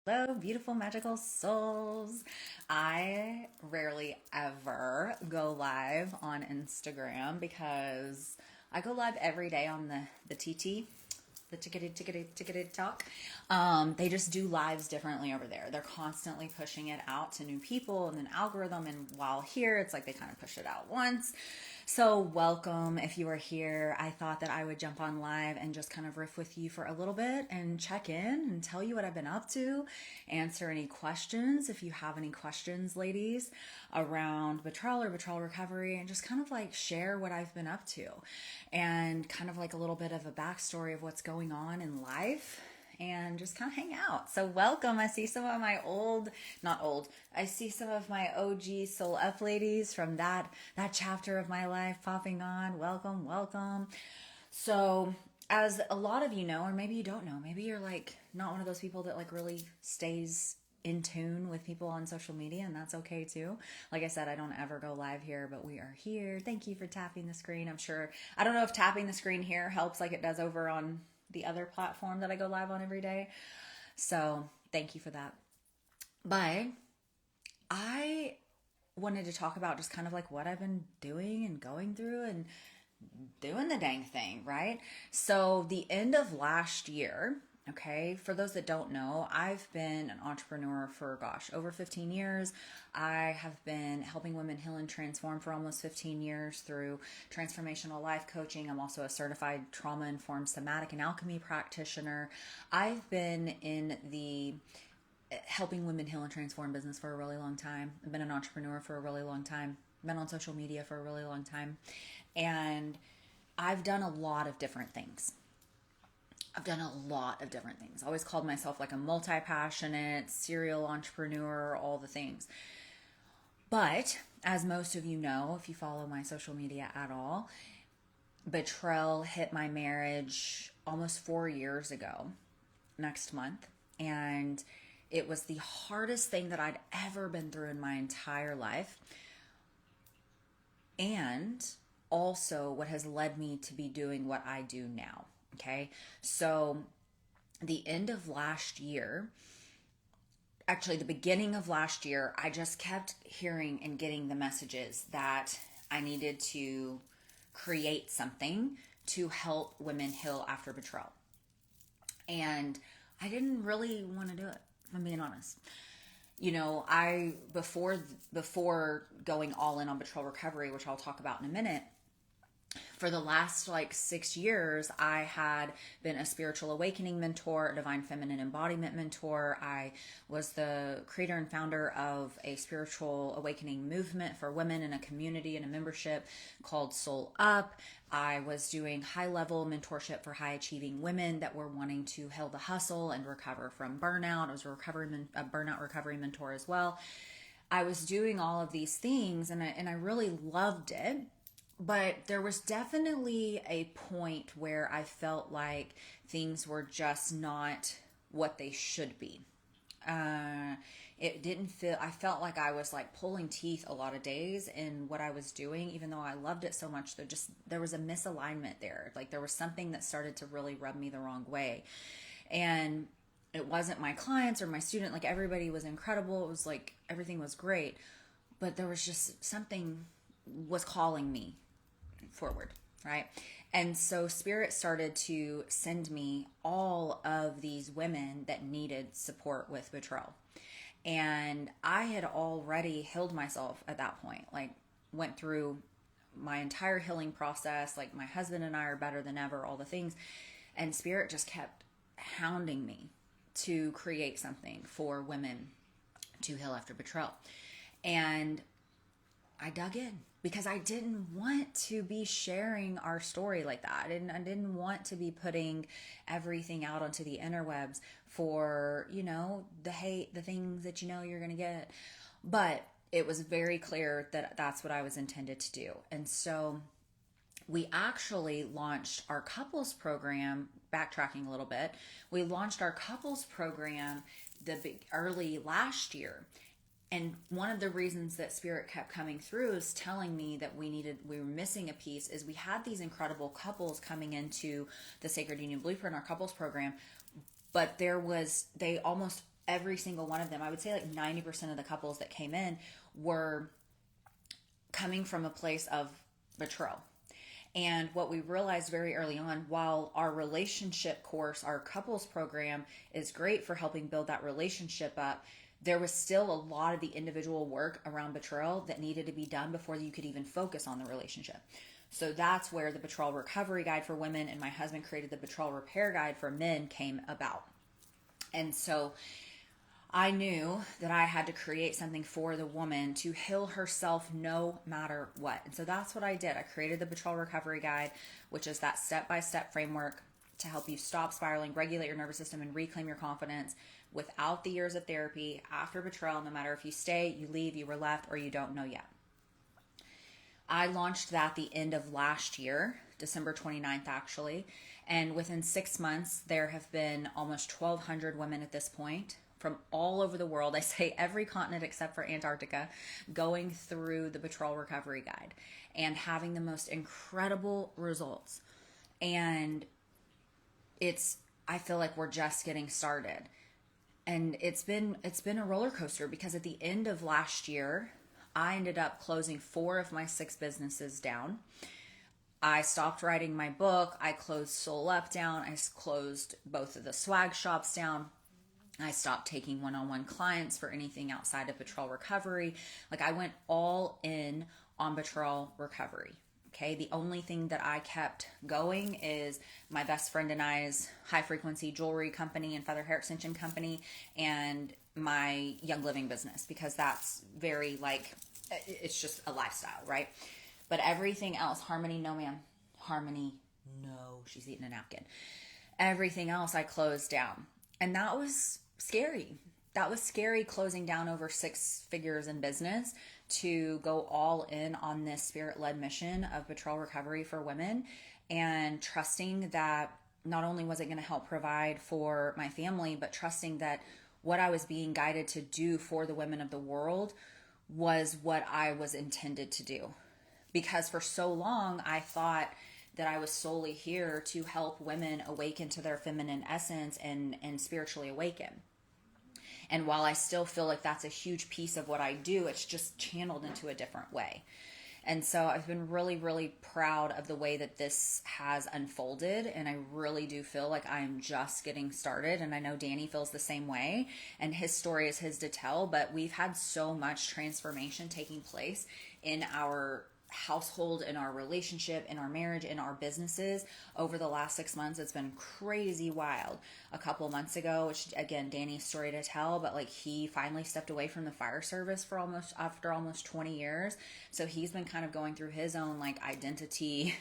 Hello, beautiful, magical souls. I rarely ever go live on Instagram because I go live every day on the TT, the tickety talk. They just do lives differently over there. They're constantly pushing it out to new people and an algorithm. And while here, it's like they kind of push it out once. So, welcome if you are here. I thought that I would jump on live and just kind of riff with you for a little bit and check in and tell you what I've been up to, answer any questions if you have any questions, ladies, around betrayal or betrayal recovery, and just kind of like share what I've been up to and kind of like a little bit of a backstory of what's going on in life and just kind of hang out. So welcome. I see some of my I see some of my OG Soul Up ladies from that chapter of my life popping on. Welcome, welcome. So as a lot of you know, or maybe you don't know, maybe you're like not one of those people that like really stays in tune with people on social media, and that's okay too. Like I said, I don't ever go live here, but we are here. Thank you for tapping the screen. I don't know if tapping the screen here helps like it does over on the other platform that I go live on every day. So thank you for that. But I wanted to talk about just kind of like what I've been doing and going through and doing the dang thing, right? So the end of last year, okay, for those that don't know, I've been an entrepreneur for over 15 years. I have been helping women heal and transform for almost 15 years through transformational life coaching. I'm also a certified trauma-informed somatic and alchemy practitioner. I've been in the helping women heal and transform business for a really long time. I've been an entrepreneur for a really long time. Been on social media for a really long time. And I've done a lot of different things. I always called myself like a multi-passionate serial entrepreneur, all the things. But as most of you know, if you follow my social media at all, betrayal hit my marriage almost 4 years ago, next month. And it was the hardest thing that I'd ever been through in my entire life. And also what has led me to be doing what I do now. Okay. So the end of last year, actually the beginning of last year, I just kept hearing and getting the messages that I needed to create something to help women heal after betrayal. And I didn't really want to do it, if I'm being honest. You know, before going all in on betrayal recovery, which I'll talk about in a minute, for the last like 6 years, I had been a spiritual awakening mentor, a divine feminine embodiment mentor. I was the creator and founder of a spiritual awakening movement for women in a community and a membership called Soul Up. I was doing high level mentorship for high achieving women that were wanting to heal the hustle and recover from burnout. I was a burnout recovery mentor as well. I was doing all of these things and I really loved it. But there was definitely a point where I felt like things were just not what they should be. It didn't feel, I felt like I was like pulling teeth a lot of days in what I was doing, even though I loved it so much. There was a misalignment there. Like there was something that started to really rub me the wrong way. And it wasn't my clients or my student, like everybody was incredible. It was like everything was great, but there was just something was calling me forward, right? And so Spirit started to send me all of these women that needed support with betrayal. And I had already healed myself at that point, like went through my entire healing process. Like my husband and I are better than ever, all the things. And Spirit just kept hounding me to create something for women to heal after betrayal. And I dug in because I didn't want to be sharing our story like that. I didn't want to be putting everything out onto the interwebs for, you know, the hate, the things that you know you're going to get. But it was very clear that that's what I was intended to do. And so we actually launched our couples program, backtracking a little bit. We launched our couples program early last year. And one of the reasons that Spirit kept coming through is telling me that we were missing a piece is we had these incredible couples coming into the Sacred Union Blueprint, our couples program, but they almost every single one of them, I would say like 90% of the couples that came in were coming from a place of betrayal. And what we realized very early on, while our relationship course, our couples program is great for helping build that relationship up, there was still a lot of the individual work around betrayal that needed to be done before you could even focus on the relationship. So that's where the Betrayal Recovery Guide for women and my husband created the Betrayal Repair Guide for men came about. And so I knew that I had to create something for the woman to heal herself no matter what. And so that's what I did. I created the Betrayal Recovery Guide, which is that step-by-step framework to help you stop spiraling, regulate your nervous system, and reclaim your confidence without the years of therapy after betrayal, no matter if you stay, you leave, you were left, or you don't know yet. I launched that the end of last year, December 29th actually, and within 6 months, there have been almost 1,200 women at this point from all over the world, I say every continent except for Antarctica, going through the Betrayal Recovery Guide and having the most incredible results. And I feel like we're just getting started. And it's been a roller coaster, because at the end of last year, I ended up closing 4 of my 6 businesses down. I stopped writing my book. I closed Soul Up down. I closed both of the swag shops down. I stopped taking one-on-one clients for anything outside of betrayal recovery. Like, I went all in on betrayal recovery. Okay. The only thing that I kept going is my best friend and I's high frequency jewelry company and feather hair extension company, and my Young Living business, because that's very it's just a lifestyle, right? But everything else, Harmony, no ma'am. Harmony, no, she's eating a napkin. Everything else I closed down. And that was scary. That was scary, closing down over 6 figures in business to go all in on this spirit-led mission of betrayal recovery for women, and trusting that not only was it going to help provide for my family, but trusting that what I was being guided to do for the women of the world was what I was intended to do. Because for so long, I thought that I was solely here to help women awaken to their feminine essence and spiritually awaken. And while I still feel like that's a huge piece of what I do, it's just channeled into a different way. And so I've been really, really proud of the way that this has unfolded. And I really do feel like I'm just getting started. And I know Danny feels the same way. And his story is his to tell. But we've had so much transformation taking place in our household, in our relationship, in our marriage, in our businesses over the last 6 months. It's been crazy wild. A couple of months ago, which again, Danny's story to tell, but he finally stepped away from the fire service after almost 20 years. So he's been kind of going through his own identity,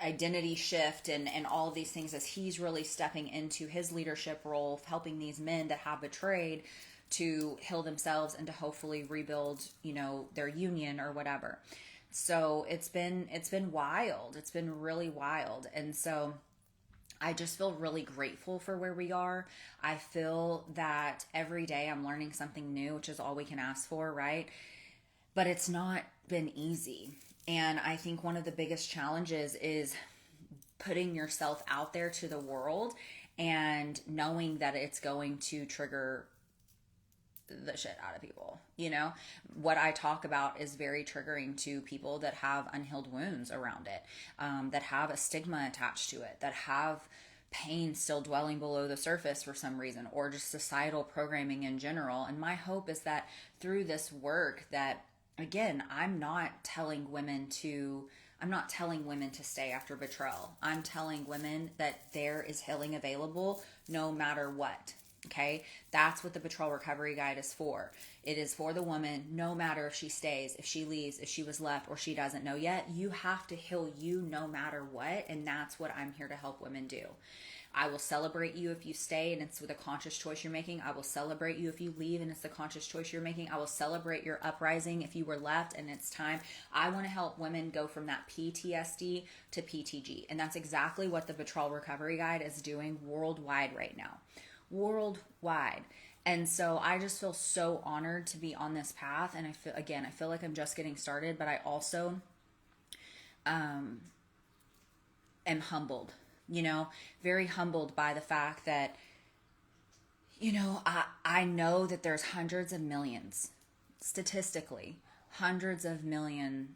identity shift and all of these things, as he's really stepping into his leadership role, helping these men that have betrayed to heal themselves and to hopefully rebuild, their union or whatever. So it's been wild. It's been really wild. And so I just feel really grateful for where we are. I feel that every day I'm learning something new, which is all we can ask for, right? But it's not been easy. And I think one of the biggest challenges is putting yourself out there to the world and knowing that it's going to trigger the shit out of people. What I talk about is very triggering to people that have unhealed wounds around it, that have a stigma attached to it, that have pain still dwelling below the surface for some reason, or just societal programming in general. And my hope is that through this work that, again, I'm not telling women to stay after betrayal. I'm telling women that there is healing available no matter what. Okay, that's what the Betrayal Recovery Guide is for. It is for the woman, no matter if she stays, if she leaves, if she was left, or she doesn't know yet. You have to heal you no matter what, and that's what I'm here to help women do. I will celebrate you if you stay and it's with a conscious choice you're making. I will celebrate you if you leave and it's the conscious choice you're making. I will celebrate your uprising if you were left and it's time. I want to help women go from that PTSD to PTG, and that's exactly what the Betrayal Recovery Guide is doing worldwide right now. Worldwide. And so I just feel so honored to be on this path. And I feel like I'm just getting started, but I also am humbled, very humbled by the fact that I know that there's hundreds of millions, statistically, hundreds of millions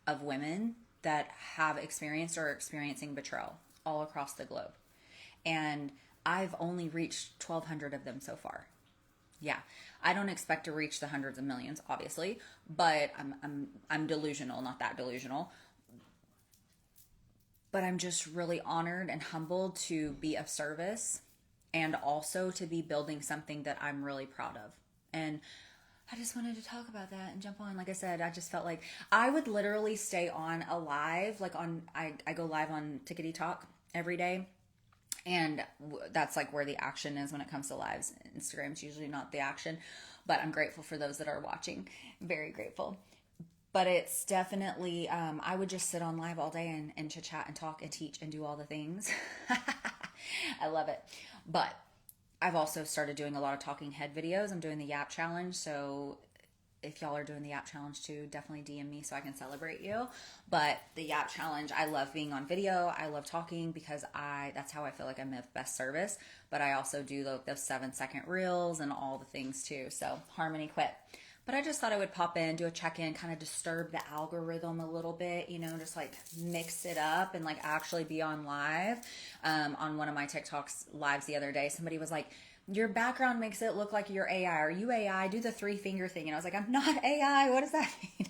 of women that have experienced or are experiencing betrayal all across the globe. And I've only reached 1,200 of them so far. Yeah, I don't expect to reach the hundreds of millions, obviously, but I'm delusional, not that delusional. But I'm just really honored and humbled to be of service and also to be building something that I'm really proud of. And I just wanted to talk about that and jump on. Like I said, I just felt like I would literally stay on a live, like I go live on Tickety Talk every day. And that's like where the action is when it comes to lives. Instagram's usually not the action, but I'm grateful for those that are watching. Very grateful. But it's definitely, I would just sit on live all day and chit chat and talk and teach and do all the things. I love it. But I've also started doing a lot of talking head videos. I'm doing the Yap Challenge. So if y'all are doing the Yap Challenge too, definitely DM me so I can celebrate you. But the Yap Challenge, I love being on video. I love talking because that's how I feel like I'm of best service. But I also do those 7-second reels and all the things too. So Harmony quit. But I just thought I would pop in, do a check-in, kind of disturb the algorithm a little bit, just like mix it up and like actually be on live. On one of my TikToks lives the other day, somebody was like, your background makes it look like you're AI. Are you AI? Do the 3-finger thing. And I was like, I'm not AI. What does that mean?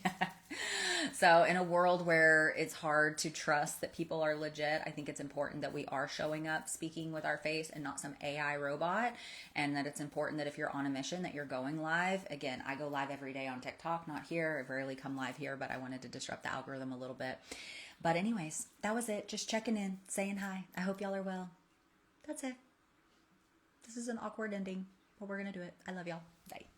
So in a world where it's hard to trust that people are legit, I think it's important that we are showing up, speaking with our face and not some AI robot. And that it's important that if you're on a mission that you're going live. Again, I go live every day on TikTok, not here. I rarely come live here, but I wanted to disrupt the algorithm a little bit. But anyways, that was it. Just checking in, saying hi. I hope y'all are well. That's it. This is an awkward ending, but we're going to do it. I love y'all. Bye.